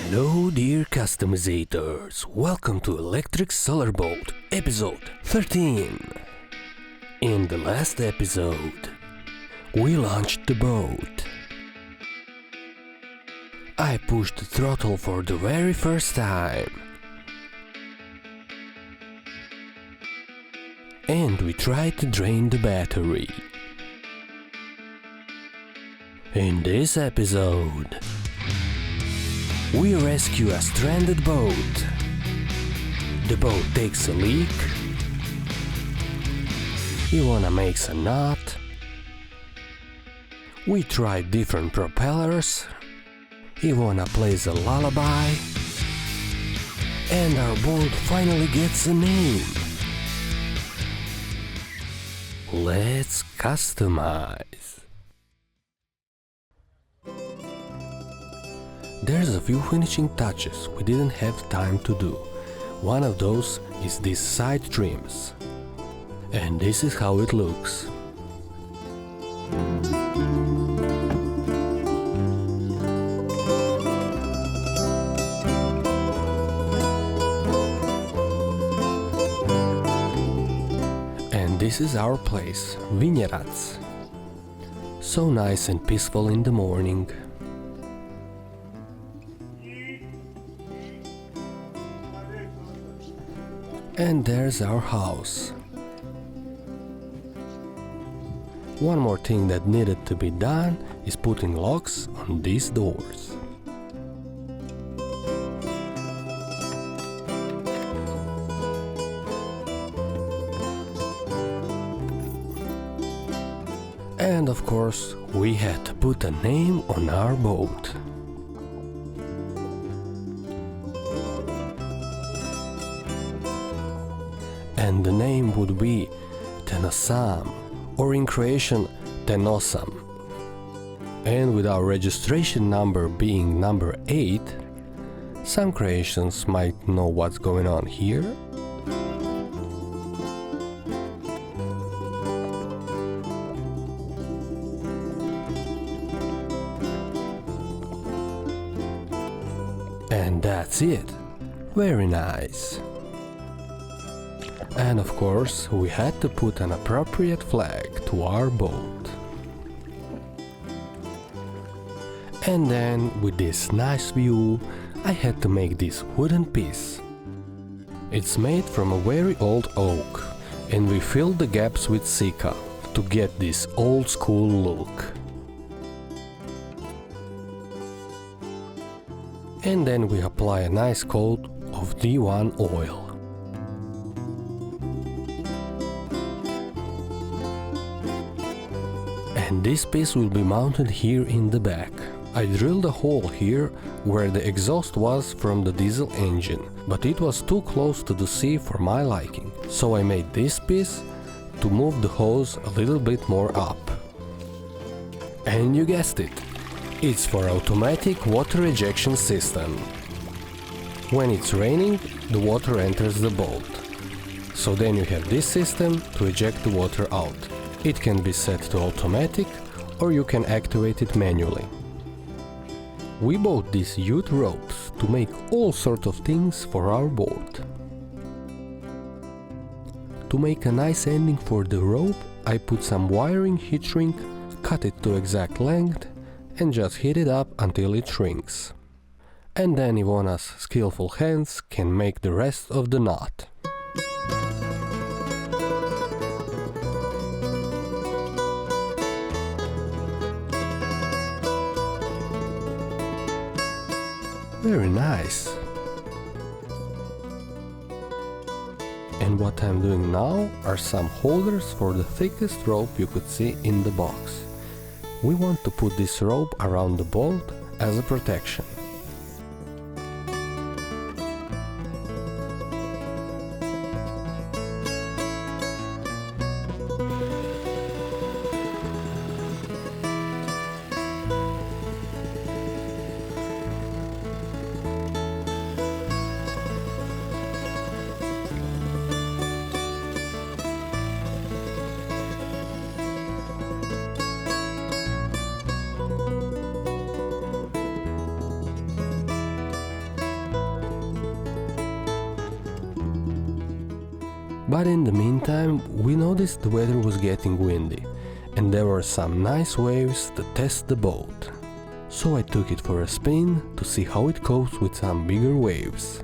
Hello dear customizators, welcome to Electric Solar Boat, episode 13. In the last episode, we launched the boat. I pushed the throttle for the very first time. And we tried to drain the battery. In this episode, we rescue a stranded boat. The boat takes a leak. Ivona makes a knot. We try different propellers. Ivona plays a lullaby. And our boat finally gets a name. Let's customize. There's a few finishing touches we didn't have time to do. One of those is these side trims. And this is how it looks. And this is our place, Vineyards. So nice and peaceful in the morning. And there's our house. One more thing that needed to be done is putting locks on these doors. And of course, we had to put a name on our boat. And the name would be Tenosam, or in Croatian Tenosam. And with our registration number being number 8, some Croatians might know what's going on here. And that's it. Very nice. And of course, we had to put an appropriate flag to our boat. And then, with this nice view, I had to make this wooden piece. It's made from a very old oak, and we filled the gaps with sika to get this old school look. And then we apply a nice coat of D1 oil. And this piece will be mounted here in the back. I drilled a hole here where the exhaust was from the diesel engine, but it was too close to the sea for my liking, so I made this piece to move the hose a little bit more up. And you guessed it, it's for automatic water ejection system. When it's raining, the water enters the boat. So then you have this system to eject the water out. It can be set to automatic or you can activate it manually. We bought these youth ropes to make all sorts of things for our boat. To make a nice ending for the rope, I put some wiring heat shrink, cut it to exact length and just heat it up until it shrinks. And then Ivona's skillful hands can make the rest of the knot. Very nice. And what I'm doing now are some holders for the thickest rope you could see in the box. We want to put this rope around the boat as a protection. But in the meantime, we noticed the weather was getting windy, and there were some nice waves to test the boat. So I took it for a spin to see how it copes with some bigger waves.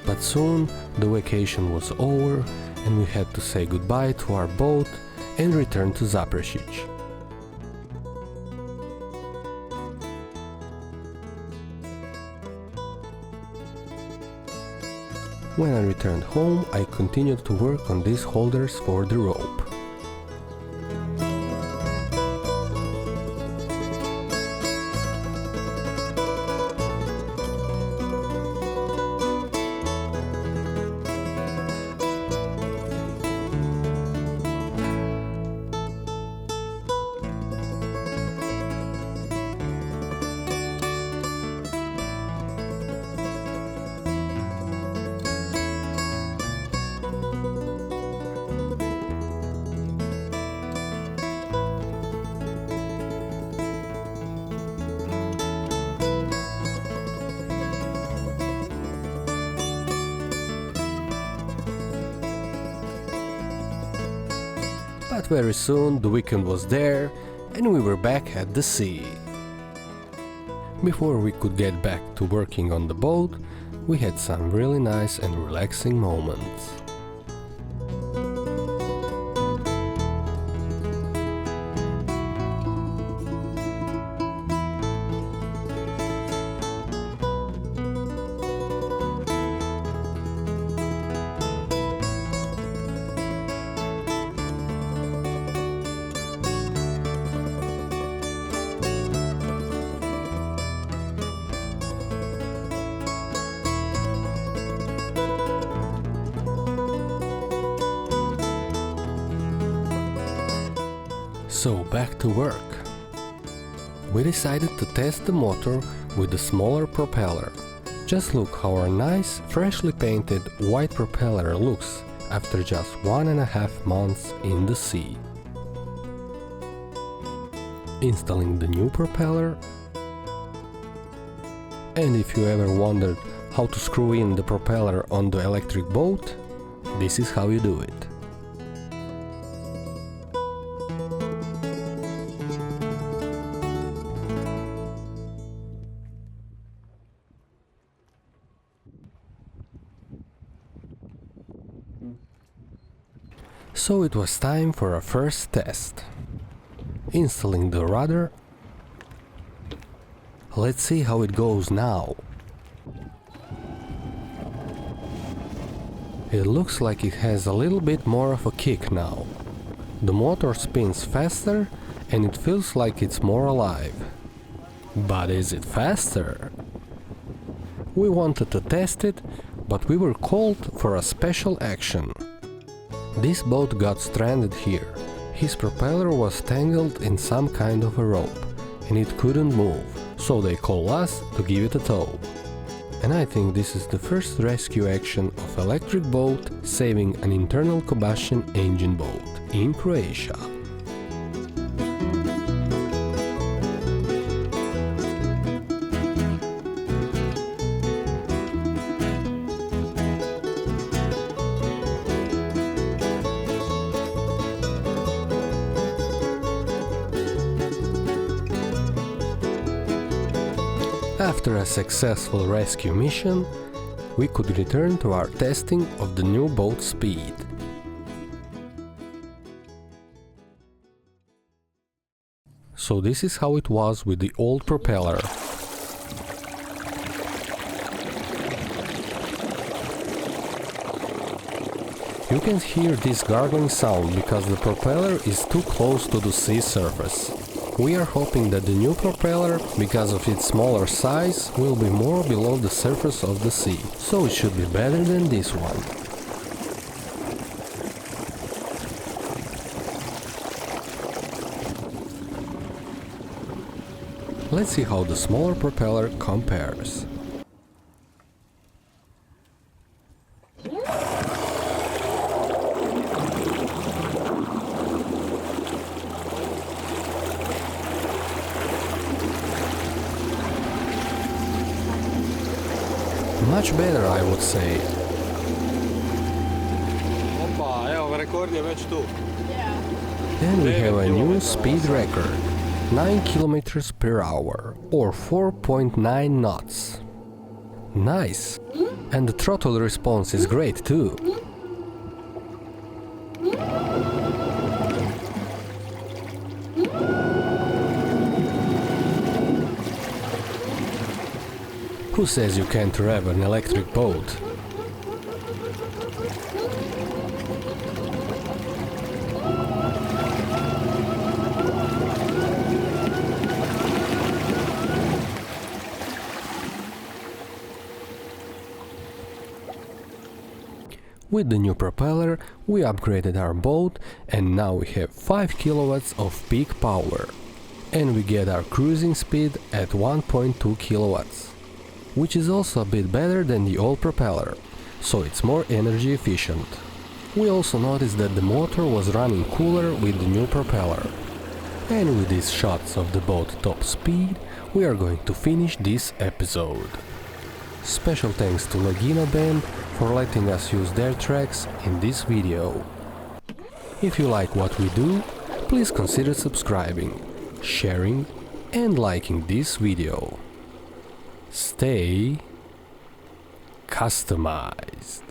But soon the vacation was over and we had to say goodbye to our boat and return to Zaprešić. When I returned home, I continued to work on these holders for the rope. But very soon the weekend was there and we were back at the sea. Before we could get back to working on the boat, we had some really nice and relaxing moments. So back to work. We decided to test the motor with the smaller propeller. Just look how our nice, freshly painted white propeller looks after just 1.5 months in the sea. Installing the new propeller. And if you ever wondered how to screw in the propeller on the electric boat, this is how you do it. So it was time for our first test. Installing the rudder. Let's see how it goes now. It looks like it has a little bit more of a kick now. The motor spins faster and it feels like it's more alive. But is it faster? We wanted to test it, but we were called for a special action. This boat got stranded here. His propeller was tangled in some kind of a rope and it couldn't move, so they called us to give it a tow. And I think this is the first rescue action of electric boat saving an internal combustion engine boat in Croatia. After a successful rescue mission, we could return to our testing of the new boat speed. So this is how it was with the old propeller. You can hear this gargling sound because the propeller is too close to the sea surface. We are hoping that the new propeller, because of its smaller size, will be more below the surface of the sea, so it should be better than this one. Let's see how the smaller propeller compares. Much better, I would say. Opa, evo rekord je već tu. And we have a new speed record, 9 km per hour, or 4.9 knots. Nice! And the throttle response is great too. Who says you can't rev an electric boat? With the new propeller, we upgraded our boat and now we have 5 kilowatts of peak power. And we get our cruising speed at 1.2 kilowatts, which is also a bit better than the old propeller, so it's more energy efficient. We also noticed that the motor was running cooler with the new propeller. And with these shots of the boat top speed, we are going to finish this episode. Special thanks to Legino Band for letting us use their tracks in this video. If you like what we do, please consider subscribing, sharing and liking this video. Stay customized.